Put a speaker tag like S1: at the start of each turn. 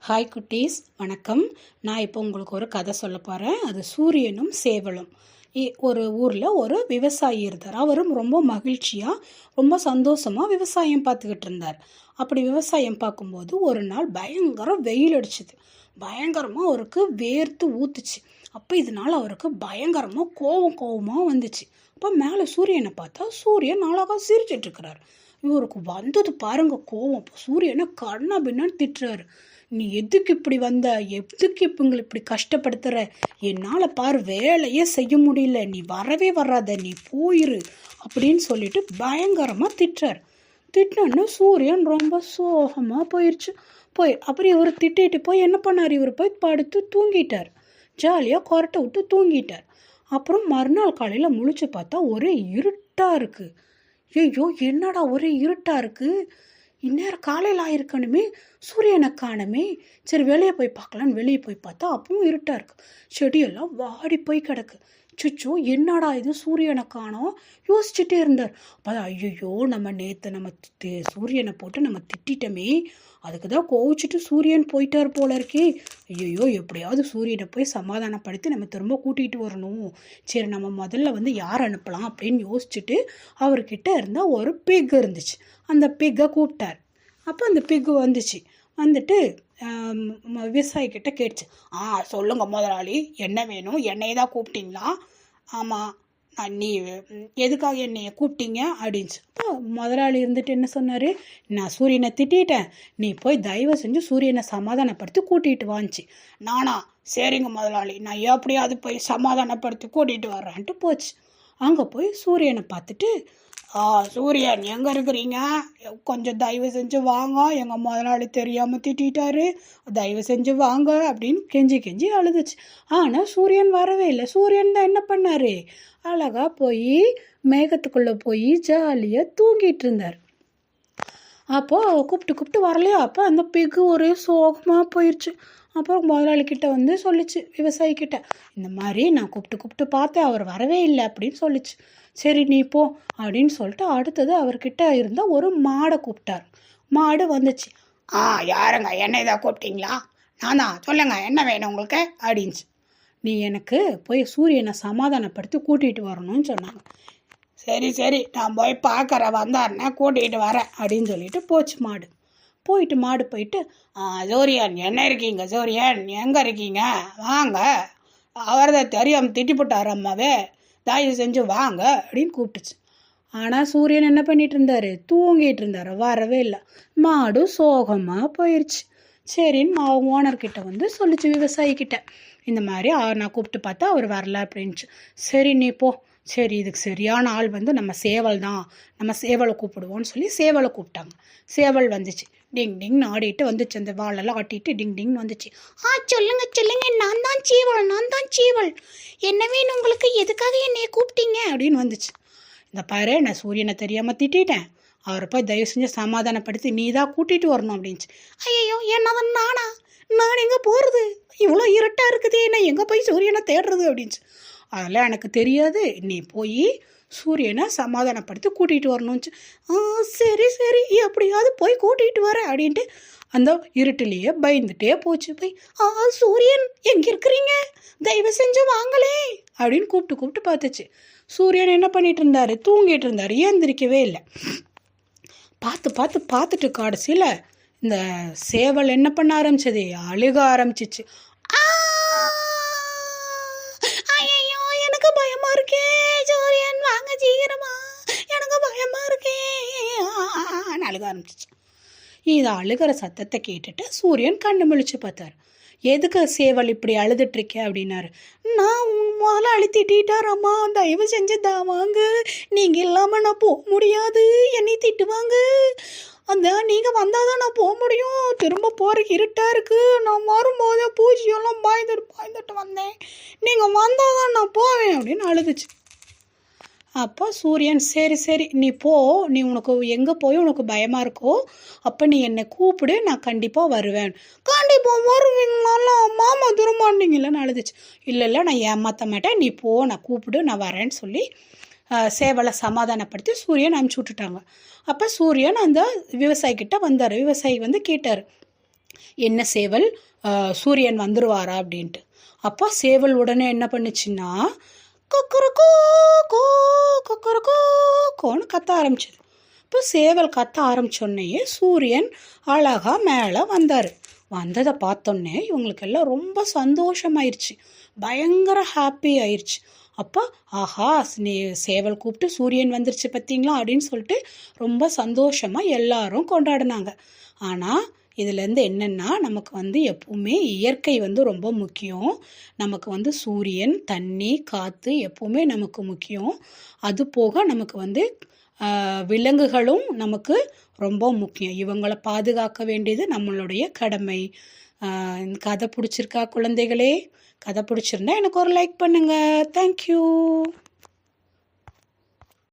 S1: Hi குட்டீஸ், வணக்கம். நான் இப்போ உங்களுக்கு ஒரு கதை சொல்ல போகிறேன். அது சூரியனும் சேவலும். ஒரு ஊரில் ஒரு விவசாயி இருந்தார். அவரும் ரொம்ப மகிழ்ச்சியாக ரொம்ப சந்தோஷமாக விவசாயம் பார்த்துக்கிட்டு இருந்தார். அப்படி விவசாயம் பார்க்கும்போது ஒரு நாள் பயங்கர வெயில் அடிச்சுது. பயங்கரமாக அவருக்கு வேர்த்து ஊற்றுச்சு. அப்போ இதனால் அவருக்கு பயங்கரமாக கோவமாக வந்துச்சு. அப்போ மேலே சூரியனை பார்த்தா சூரியன் அழகாக சிரிச்சிட்ருக்கிறார். இவருக்கு வந்தது பாருங்க கோவம். இப்போ சூரியனை கண்ணா பின்னான்னு திட்டுறாரு. நீ எதுக்கு இப்படி வந்த, எதுக்கு இப்போ எங்களை இப்படி கஷ்டப்படுத்துற, என்னால் பாரு வேலையே செய்ய முடியல, நீ வரவே வராத, நீ போயிரு அப்படின்னு சொல்லிட்டு பயங்கரமாக திட்டுறார். திட்டினோன்னு சூரியன் ரொம்ப சோகமாக போயிடுச்சு. அப்புறம் இவர் திட்டிட்டு போய் என்ன பண்ணார், இவர் போய் படுத்து தூங்கிட்டார். ஜாலியாக கொரட்டை விட்டு தூங்கிட்டார். அப்புறம் மறுநாள் காலையில் முழிச்சு பார்த்தா ஒரே இருட்டாக இருக்குது. ஐயோ என்னடா ஒரே இருட்டாக இருக்குது, இந்நேரம் காலையில் ஆயிருக்கணுமே, சூரியனை காணுமே, சரி வெளியே போய் பார்க்கலான்னு வெளியே போய் பார்த்தா அப்பவும் இருட்டாக இருக்குது. செடியெல்லாம் வாடி போய் கிடக்கு. சுச்சோ என்னடா இது சூரியனை காணோம் யோசிச்சுட்டே இருந்தார். அப்போ ஐயோ நம்ம நேற்று நம்ம சூரியனை போட்டு நம்ம திட்டமே, அதுக்கு தான் கோவிச்சுட்டு சூரியன் போயிட்டார் போல இருக்கே. ஐயோ எப்படியாவது சூரியனை போய் சமாதானப்படுத்தி நம்ம திரும்ப கூட்டிகிட்டு வரணும். சரி நம்ம முதல்ல யார் அனுப்பலாம் அப்படின்னு யோசிச்சுட்டு அவர்கிட்ட இருந்தால் ஒரு பிக் இருந்துச்சு. அந்த பிக்கை கூப்பிட்டார். அப்போ அந்த பிக்கு வந்துட்டு விவசாயிக்கிட்ட கேட்டுச்சு. சொல்லுங்கள் முதலாளி, என்ன வேணும், என்னையை தான் கூப்பிட்டீங்களா? ஆமாம், நீ எதுக்காக என்னைய கூப்பிட்டீங்க அப்படின்ச்சு. அப்போ முதலாளி இருந்துட்டு என்ன சொன்னார், நான் சூரியனை திட்டேன், நீ போய் தயவு செஞ்சு சூரியனை சமாதானப்படுத்தி கூட்டிகிட்டு வாங்கிச்சு. நானா, சரிங்க முதலாளி, நான் எப்படியாவது போய் சமாதானப்படுத்தி கூட்டிகிட்டு வர்றேன்ட்டு போச்சு. அங்கே போய் சூரியனை பார்த்துட்டு, சூரியன் எங்கே இருக்கிறீங்க, கொஞ்சம் தயவு செஞ்சு வாங்க, எங்கள் முதலாளி தெரியாமல் திட்டாரு, தயவு செஞ்சு வாங்க அப்படின்னு கெஞ்சி அழுதுச்சு. ஆனால் சூரியன் வரவே இல்லை. சூரியன் தான் என்ன பண்ணார், அழகாக போய் மேகத்துக்குள்ளே போய் ஜாலியாக தூங்கிட்டு இருந்தார். அப்போது கூப்பிட்டு வரலையா. அப்போ அந்த பிக்கு ஒரே சோகமாக போயிடுச்சு. அப்புறம் முதலாளிக்கிட்ட சொல்லிச்சு, விவசாயிக்கிட்ட, இந்த மாதிரி நான் கூப்பிட்டு பார்த்தேன், அவர் வரவே இல்லை அப்படின்னு சொல்லிச்சு. சரி நீ போ அப்படின்னு சொல்லிட்டு அடுத்தது அவர்கிட்ட இருந்த ஒரு மாடை கூப்பிட்டார். மாடு வந்துச்சு. யாருங்க, என்னை தான் கூப்பிட்டீங்களா? நானா, சொல்லுங்க என்ன வேணும் உங்களுக்கு அப்படின்ச்சு. நீ எனக்கு போய் சூரியனை சமாதானப்படுத்தி கூட்டிகிட்டு வரணும்னு சொன்னாங்க. சரி நான் போய் பார்க்குறேன், வந்தாருன்னா கூட்டிகிட்டு வரேன் அப்படின்னு சொல்லிட்டு போச்சு மாடு. போயிட்டு சூரியன் என்ன இருக்கீங்க, சூரியன் எங்கே இருக்கீங்க, வாங்க, அவர் தான் தெரியாமல் திட்டிப்பட்டார் அம்மாவே, தயவு செஞ்சு வாங்க அப்படின்னு கூப்பிட்டுச்சு. ஆனால் சூரியன் என்ன பண்ணிட்டு இருந்தார், தூங்கிட்டு இருந்தார், வரவே இல்லை. மாடு சோகமாக போயிடுச்சு. சரின்னு ஓனர்கிட்ட சொல்லிச்சு, விவசாயிக்கிட்ட, இந்த மாதிரி நான் கூப்பிட்டு பார்த்தா அவர் வரல அப்படின்ச்சு. சரி நீ போ, சரி இதுக்கு சரியான ஆள் நம்ம சேவல் தான், நம்ம சேவலை கூப்பிடுவோன்னு சொல்லி சேவலை கூப்பிட்டாங்க. சேவல் வந்துச்சு, டிங் டிங்னு ஆடிட்டு வந்துச்சு, அந்த வாழெல்லாம் ஆட்டிட்டு டிங் டிங்னு வந்துச்சு. சொல்லுங்க, நான் தான் சீவல், என்ன வேணும் உங்களுக்கு, எதுக்காக என்னைய கூப்பிட்டீங்க அப்படின்னு வந்துச்சு. இந்த பாரு, நான் சூரியனை தெரியாமல் திட்டேன், அவரை போய் தயவு செஞ்சு சமாதானப்படுத்தி நீ தான் கூட்டிகிட்டு வரணும் அப்படின்ச்சு. ஐயோ என்னதான் நான் எங்கே போகிறது, இவ்வளோ இருட்டாக இருக்குது, நான் எங்கே போய் சூரியனை தேடுறது அப்படின்ச்சு. அதெல்லாம் எனக்கு தெரியாது, நீ போய் சூரியனை சமாதானப்படுத்தி கூட்டிகிட்டு வரணும்ச்சு. சரி எப்படியாவது போய் கூட்டிகிட்டு வரேன் அப்படின்ட்டு அந்த இருட்டிலேயே பயந்துட்டே போச்சு. போய் சூரியன் எங்கே இருக்கிறீங்க, தயவு செஞ்சு வாங்களே அப்படின்னு கூப்பிட்டு பார்த்துச்சு. சூரியன் என்ன பண்ணிட்டு இருந்தார், தூங்கிட்டு இருந்தார், ஏந்திரிக்கவே இல்லை. பார்த்துட்டு கடைசியில் இந்த சேவல் என்ன பண்ண ஆரம்பிச்சது, அழுக ஆரம்பிச்சிச்சு. பயமா இருக்கே சூரியன், வாங்க சீக்கிரமா, எனக்கு பயமா இருக்கே அழுக ஆரம்பிச்சிச்சு. இது அழுகிற சத்தத்தை கேட்டுட்டு சூரியன் கண்ணு முழிச்சு பார்த்தார். எதுக்கு சேவல் இப்படி அழுதுட்ருக்கே அப்படின்னாரு. நான் முதல்ல அழுத்திட்டாரம்மா, தயவு செஞ்சு வாங்க, நீங்கள் இல்லாமல் நான் போக முடியாது, என்னை திட்டுவாங்க, நீங்கள் வந்தால் தான் நான் போக முடியும், திரும்ப போகிறதுக்கு இருட்டாக இருக்குது, நான் வரும்போதே பூஜையெல்லாம் பாய்ந்துட்டு வந்தேன், நீங்கள் வந்தால் தான் நான் போவேன் அப்படின்னு அழுதுச்சு. அப்போ சூரியன் சரி நீ போ, நீ உனக்கு எங்கே போய் உனக்கு பயமாக இருக்கோ அப்போ நீ என்னை கூப்பிடு, நான் கண்டிப்பாக வருவேன். கண்டிப்பாக வருவீங்களா, மாமா திரும்பாண்டிங்களான்னு அழுதுச்சு. இல்லை நான் ஏமாற்ற மாட்டேன், நீ போ, நான் கூப்பிடு, நான் வரேன்னு சொல்லி சேவலை சமாதானப்படுத்தி சூரியன் அனுப்பிச்சி விட்டுட்டாங்க. அப்போ சூரியன் அந்த விவசாயிக்கிட்ட வந்தார். விவசாயி கேட்டார், என்ன சேவல் சூரியன் வந்துருவாரா அப்படின்ட்டு. அப்போ சேவல் உடனே என்ன பண்ணுச்சுன்னா கொக்கரக்கோ கோ கொக்கரக்கோ கோன்னு கத்த ஆரம்பிச்சது. இப்போ சேவல் கத்த ஆரம்பிச்சோடனே சூரியன் அழகாக மேலே வந்தார். வந்ததை பார்த்தோன்னே இவங்களுக்கெல்லாம் ரொம்ப சந்தோஷமாயிருச்சு, பயங்கர ஹாப்பி ஆயிடுச்சு. அப்போ ஆஹா சேவல் கூப்பிட்டு சூரியன் வந்துருச்சு பார்த்தீங்களா அப்படின்னு சொல்லிட்டு ரொம்ப சந்தோஷமாக எல்லாரும் கொண்டாடினாங்க. ஆனால் இதுலேருந்து என்னென்னா நமக்கு எப்பவுமே இயற்கை ரொம்ப முக்கியம். நமக்கு சூரியன், தண்ணி, காற்று எப்பவுமே நமக்கு முக்கியம். அது போக நமக்கு விலங்குகளும் நமக்கு ரொம்ப முக்கியம். இவங்களை பாதுகாக்க வேண்டியது நம்மளுடைய கடமை. இந்த கதை பிடிச்சிருக்கா குழந்தைகளே? கதை பிடிச்சிருந்தா எனக்கு ஒரு லைக் பண்ணுங்கள். தேங்க்யூ.